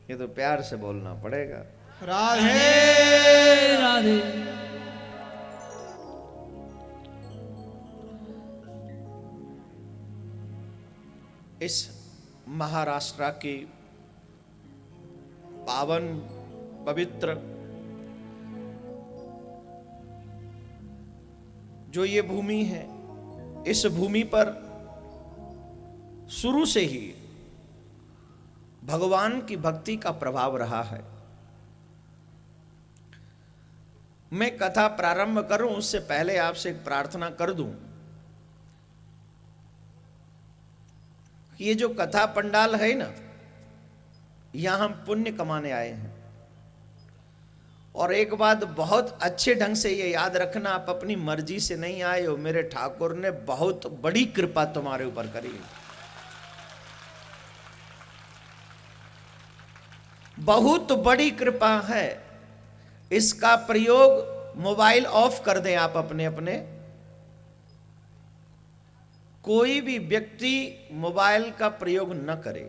ये तो प्यार से बोलना पड़ेगा। राधे राधे। इस महाराष्ट्र की पावन पवित्र जो ये भूमि है, इस भूमि पर शुरू से ही भगवान की भक्ति का प्रभाव रहा है। मैं कथा प्रारंभ करूं उससे पहले आपसे एक प्रार्थना कर दूं कि ये जो कथा पंडाल है ना, यहां हम पुण्य कमाने आए हैं। और एक बात बहुत अच्छे ढंग से ये याद रखना, आप अपनी मर्जी से नहीं आए हो, मेरे ठाकुर ने बहुत बड़ी कृपा तुम्हारे ऊपर करी है, बहुत बड़ी कृपा है। इसका प्रयोग मोबाइल ऑफ कर दें आप अपने अपने। कोई भी व्यक्ति मोबाइल का प्रयोग न करे।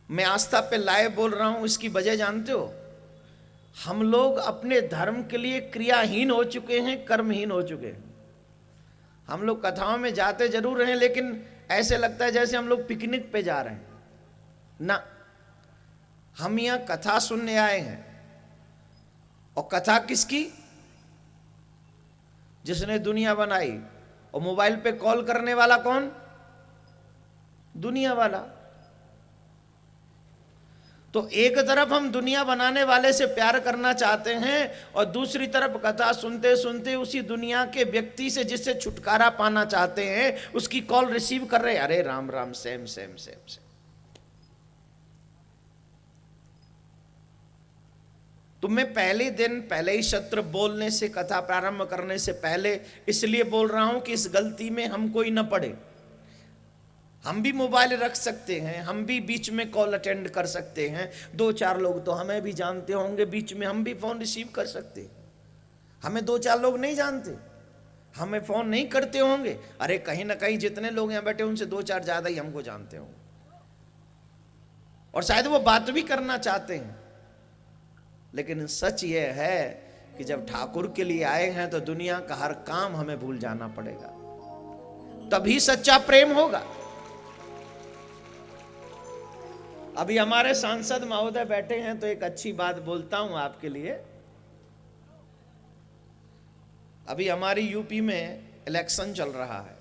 मैं आस्था पे लाइव बोल रहा हूं, इसकी वजह जानते हो? हम लोग अपने धर्म के लिए क्रियाहीन हो चुके हैं, कर्महीन हो चुके हैं। हम लोग कथाओं में जाते जरूर हैं, लेकिन ऐसे लगता है जैसे हम लोग पिकनिक पे जा रहे हैं ना। हम यहां कथा सुनने आए हैं। और कथा किसकी? जिसने दुनिया बनाई। और मोबाइल पे कॉल करने वाला कौन? दुनिया वाला। तो एक तरफ हम दुनिया बनाने वाले से प्यार करना चाहते हैं, और दूसरी तरफ कथा सुनते सुनते उसी दुनिया के व्यक्ति से जिससे छुटकारा पाना चाहते हैं, उसकी कॉल रिसीव कर रहे। अरे Ram Ram, same same same same. तो मैं पहले दिन, पहले ही सत्र बोलने से, कथा प्रारंभ करने से पहले इसलिए बोल रहा हूं कि इस गलती में हम कोई न पड़े। हम भी मोबाइल रख सकते हैं, हम भी बीच में कॉल अटेंड कर सकते हैं। दो चार लोग तो हमें भी जानते होंगे, बीच में हम भी फोन रिसीव कर सकते हैं। हमें दो चार लोग नहीं जानते, हमें फोन नहीं करते होंगे। अरे कहीं ना कहीं जितने लोग यहां बैठे उनसे दो चार ज्यादा ही हमको जानते होंगे, और शायद वो बात भी करना चाहते हैं। लेकिन सच ये है कि जब ठाकुर के लिए आए हैं तो दुनिया का हर काम हमें भूल जाना पड़ेगा, तभी सच्चा प्रेम होगा। अभी हमारे सांसद महोदय बैठे हैं, तो एक अच्छी बात बोलता हूं आपके लिए। अभी हमारी यूपी में इलेक्शन चल रहा है।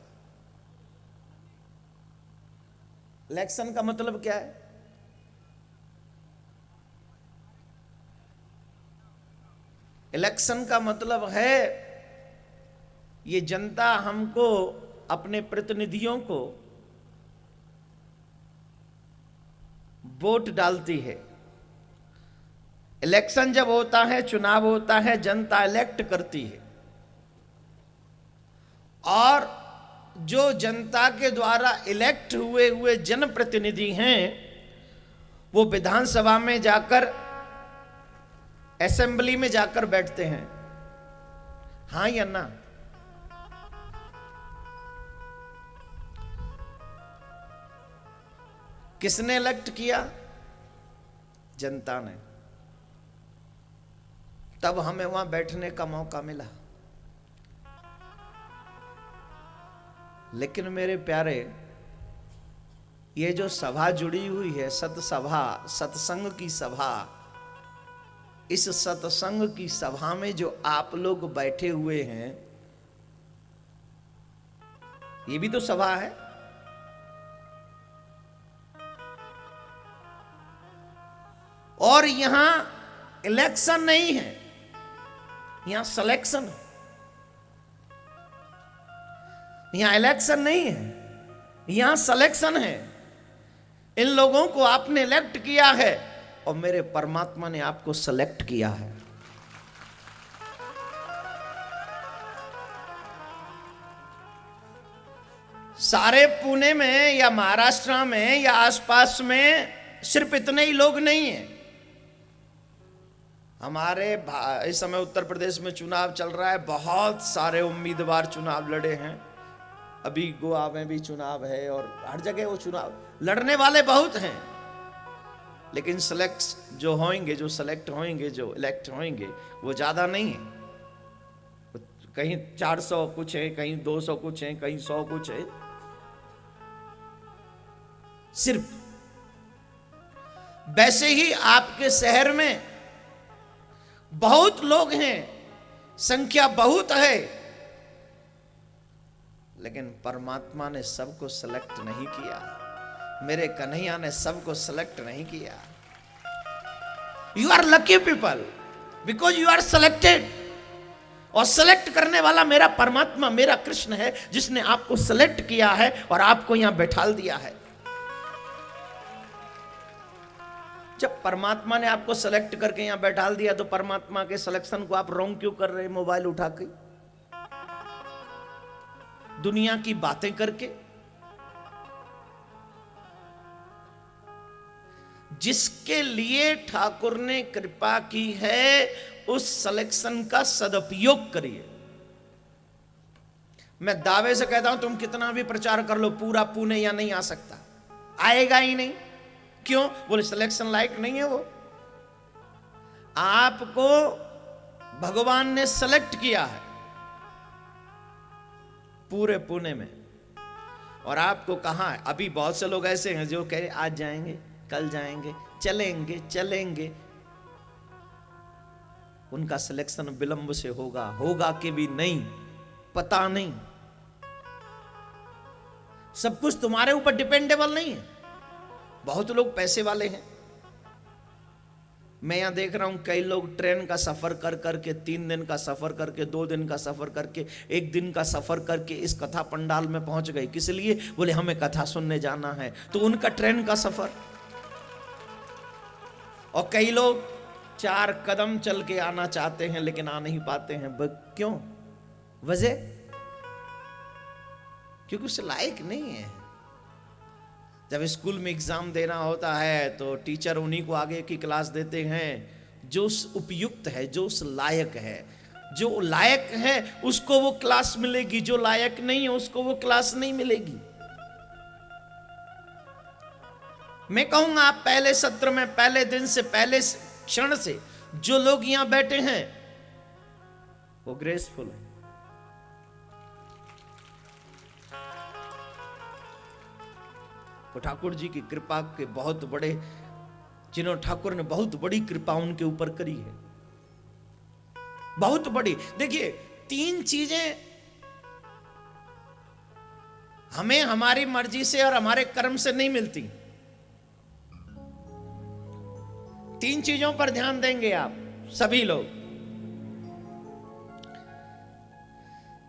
इलेक्शन का मतलब क्या है? इलेक्शन का मतलब है ये जनता हमको, अपने प्रतिनिधियों को वोट डालती है। इलेक्शन जब होता है, चुनाव होता है, जनता इलेक्ट करती है। और जो जनता के द्वारा इलेक्ट हुए हुए जनप्रतिनिधि हैं, वो विधानसभा में जाकर, असेंबली में जाकर बैठते हैं। हां या ना? किसने इलेक्ट किया? जनता ने। तब हमें वहां बैठने का मौका मिला। लेकिन मेरे प्यारे, ये जो सभा जुड़ी हुई है, सत्सभा, सत्संग की सभा, इस सत्संग की सभा में जो आप लोग बैठे हुए हैं, ये भी तो सभा है। और यहां इलेक्शन नहीं है, यहां सिलेक्शन है। यहां इलेक्शन नहीं है, यहां सिलेक्शन है। इन लोगों को आपने इलेक्ट किया है, और मेरे परमात्मा ने आपको सेलेक्ट किया है। सारे पुणे में या महाराष्ट्र में या आसपास में सिर्फ इतने ही लोग नहीं हैं। हमारे इस समय उत्तर प्रदेश में चुनाव चल रहा है, बहुत सारे उम्मीदवार चुनाव लड़े हैं। अभी गोवा में भी चुनाव है, और हर जगह वो चुनाव लड़ने वाले बहुत हैं। लेकिन जो सेलेक्ट होंगे, जो इलेक्ट होंगे, वो ज्यादा नहीं है। कहीं 400 कुछ है, कहीं 200 कुछ है, कहीं 100 कुछ है। सिर्फ वैसे ही आपके शहर में बहुत लोग हैं, संख्या बहुत है, लेकिन परमात्मा ने सबको सेलेक्ट नहीं किया। मेरे कन्हैया ने सबको सेलेक्ट नहीं किया। You are lucky people because you are selected. और सेलेक्ट करने वाला मेरा परमात्मा, मेरा कृष्ण है, जिसने आपको सेलेक्ट किया है और आपको यहां बैठाल दिया है। जब परमात्मा ने आपको सेलेक्ट करके यहां बैठाल दिया, तो परमात्मा के सिलेक्शन को आप रॉन्ग क्यों कर रहे हैं? मोबाइल उठा के, दुनिया की बातें करके। जिसके लिए ठाकुर ने कृपा की है, उस सिलेक्शन का सदुपयोग करिए। मैं दावे से कहता हूं, तुम कितना भी प्रचार कर लो, पूरा पुणे या नहीं आ सकता, आएगा ही नहीं। क्यों? बोले सिलेक्शन लायक नहीं है वो। आपको भगवान ने सेलेक्ट किया है पूरे पुणे में, और आपको कहां है? अभी बहुत से लोग ऐसे हैं जो कह आज जाएंगे, कल जाएंगे, चलेंगे। उनका सिलेक्शन विलंब से होगा कि भी नहीं, पता नहीं। सब कुछ तुम्हारे ऊपर डिपेंडेबल नहीं है। बहुत लोग पैसे वाले हैं। मैं यहां देख रहा हूं कई लोग ट्रेन का सफर कर करके, 3 दिन का सफर करके, 2 दिन का सफर करके, 1 दिन का सफर करके इस कथा पंडाल में पहुंच गए। किस लिए? बोले हमें कथा सुनने जाना है। तो उनका ट्रेन का सफर। और कई लोग 4 कदम चल के आना चाहते हैं लेकिन आ नहीं पाते हैं। क्यों? वजह क्योंकि उससे लायक नहीं है। जब स्कूल में एग्जाम देना होता है तो टीचर उन्हीं को आगे की क्लास देते हैं जो उपयुक्त है, जो लायक है। जो लायक है उसको वो क्लास मिलेगी, जो लायक नहीं है उसको वो क्लास नहीं मिलेगी। मैं कहूंगा आप पहले सत्र में, पहले दिन से, पहले क्षण से जो लोग यहां बैठे हैं वो ग्रेसफुल है। वो ठाकुर जी की कृपा के बहुत बड़े, जिन्होंने ठाकुर ने बहुत बड़ी कृपा उनके ऊपर करी है, बहुत बड़ी। देखिए 3 चीजें हमें हमारी मर्जी से और हमारे कर्म से नहीं मिलती। 3 चीजों पर ध्यान देंगे आप सभी लोग।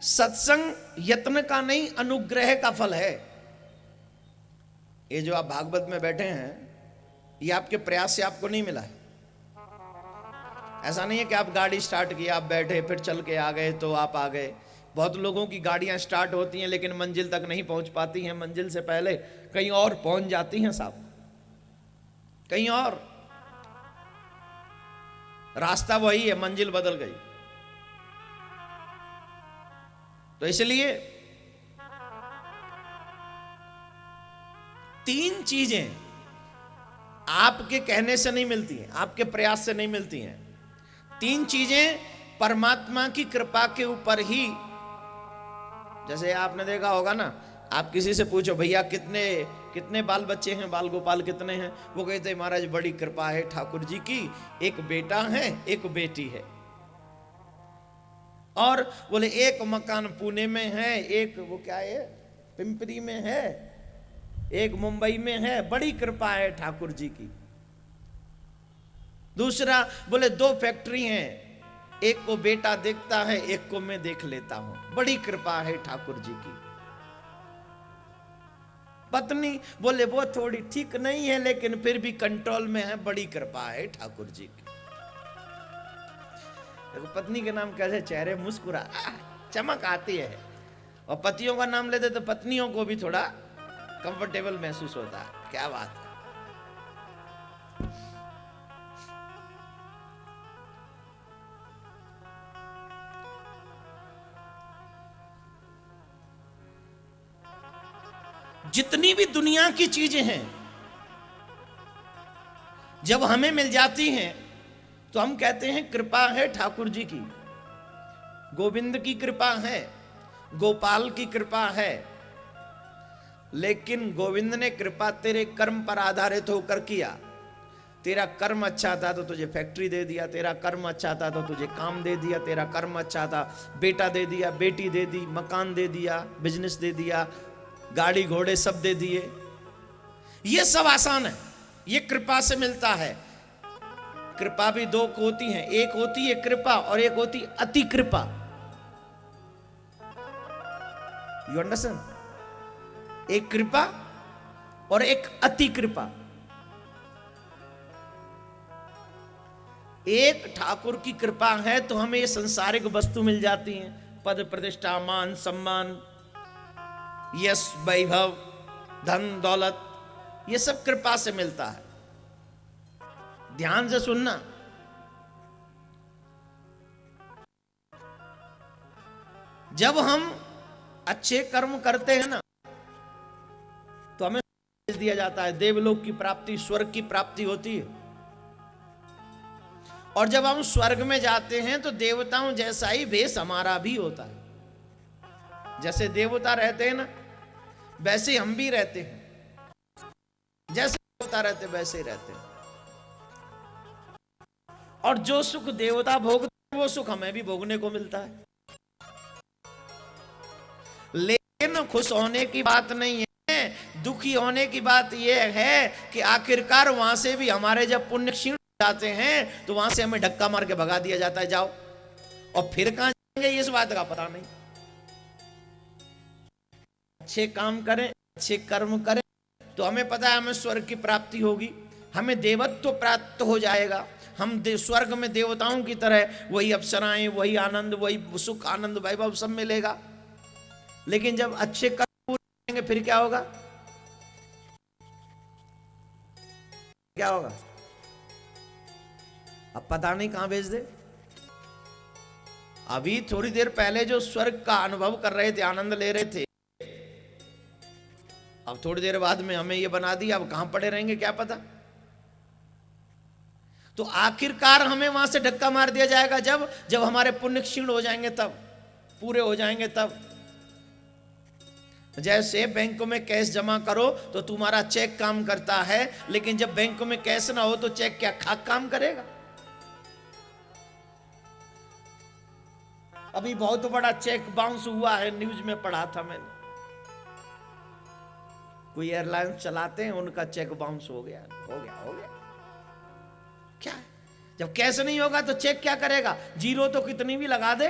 सत्संग यत्न का नहीं, अनुग्रह का फल है। ये जो आप भागवत में बैठे हैं, ये आपके प्रयास से आपको नहीं मिला है। ऐसा नहीं है कि आप गाड़ी स्टार्ट की, आप बैठे, फिर चल के आ गए तो आप आ गए। बहुत लोगों की गाड़ियां स्टार्ट होती हैं लेकिन मंजिल तक नहीं पहुंच पाती हैं, मंजिल से पहले कहीं और पहुंच जाती हैं साहब, कहीं और। रास्ता वही है, मंजिल बदल गई। तो इसलिए 3 चीजें आपके कहने से नहीं मिलती हैं, आपके प्रयास से नहीं मिलती हैं। 3 चीजें परमात्मा की कृपा के ऊपर ही। जैसे आपने देखा होगा ना, आप किसी से पूछो भैया कितने बाल बच्चे हैं, बाल गोपाल कितने हैं? वो कहते हैं महाराज बड़ी कृपा है ठाकुर जी की, एक बेटा है, एक बेटी है। और बोले एक मकान पुणे में है, एक वो क्या है पिंपरी में है, एक मुंबई में है। बड़ी कृपा है ठाकुर जी की। दूसरा बोले 2 फैक्ट्री हैं, एक को बेटा देखता है, एक को मैं देख लेता हूं। बड़ी कृपा है ठाकुर जी की। पत्नी बोले वो थोड़ी ठीक नहीं है लेकिन फिर भी कंट्रोल में है, बड़ी कृपा है ठाकुर जी की। देखो पत्नी के नाम कैसे चेहरे मुस्कुरा चमक आती है, और पतियों का नाम लेते तो पत्नियों को भी थोड़ा कंफर्टेबल महसूस होता है। क्या बात है। जितनी भी दुनिया की चीजें हैं, जब हमें मिल जाती हैं तो हम कहते हैं कृपा है ठाकुर जी की, गोविंद की कृपा है, गोपाल की कृपा है। लेकिन गोविंद ने कृपा तेरे कर्म पर आधारित होकर किया। तेरा कर्म अच्छा था तो तुझे फैक्ट्री दे दिया, तेरा कर्म अच्छा था तो तुझे काम दे दिया, तेरा कर्म अच्छा था बेटा दे दिया, बेटी दे दी, मकान दे दिया, बिजनेस दे दिया, गाड़ी घोड़े सब दे दिए। ये सब आसान है, ये कृपा से मिलता है। कृपा भी दो होती हैं, एक होती है कृपा और एक होती अति कृपा। You understand? एक कृपा और एक अति कृपा। एक ठाकुर की कृपा है तो हमें ये सांसारिक वस्तु मिल जाती हैं, पद प्रतिष्ठा मान सम्मान यश वैभव धन दौलत, ये सब कृपा से मिलता है। ध्यान से सुनना, जब हम अच्छे कर्म करते हैं ना तो हमें दिया जाता है, देवलोक की प्राप्ति, स्वर्ग की प्राप्ति होती है। और जब हम स्वर्ग में जाते हैं तो देवताओं जैसा ही भेष हमारा भी होता है। जैसे देवता रहते हैं ना वैसे हम भी रहते हैं, जैसे देवता रहते वैसे ही रहते हैं। और जो सुख देवता भोगते वो सुख हमें भी भोगने को मिलता है। लेकिन खुश होने की बात नहीं है, दुखी होने की बात यह है कि आखिरकार वहां से भी हमारे जब पुण्य क्षीण जाते हैं तो वहां से हमें धक्का मार के भगा दिया जाता है, जाओ। और फिर कहां जाएंगे इस बात का पता नहीं। अच्छे काम करें, अच्छे कर्म करें तो हमें पता है हमें स्वर्ग की प्राप्ति होगी, हमें देवत्व प्राप्त हो जाएगा। हम स्वर्ग में देवताओं की तरह वही अप्सराएं, वही आनंद, वही सुख आनंद वैभव सब मिलेगा। लेकिन जब अच्छे कर्म पूरे करेंगे फिर क्या होगा? क्या होगा अब पता नहीं कहां भेज दे। अभी थोड़ी देर पहले जो स्वर्ग का अनुभव कर रहे थे, आनंद ले रहे थे, अब थोड़ी देर बाद में हमें ये बना दिया, अब कहां पड़े रहेंगे क्या पता। तो आखिरकार हमें वहां से धक्का मार दिया जाएगा जब जब हमारे पुण्य क्षीण हो जाएंगे, तब पूरे हो जाएंगे तब। जैसे बैंक में कैश जमा करो तो तुम्हारा चेक काम करता है, लेकिन जब बैंक में कैश ना हो तो चेक क्या खाक काम करेगा? अभी बहुत बड़ा चेक बाउंस हुआ है, न्यूज में पढ़ा था मैंने। कोई एयरलाइन चलाते हैं, उनका चेक बाउंस हो गया। क्या है? जब कैश नहीं होगा तो चेक क्या करेगा? जीरो तो कितनी भी लगा दे,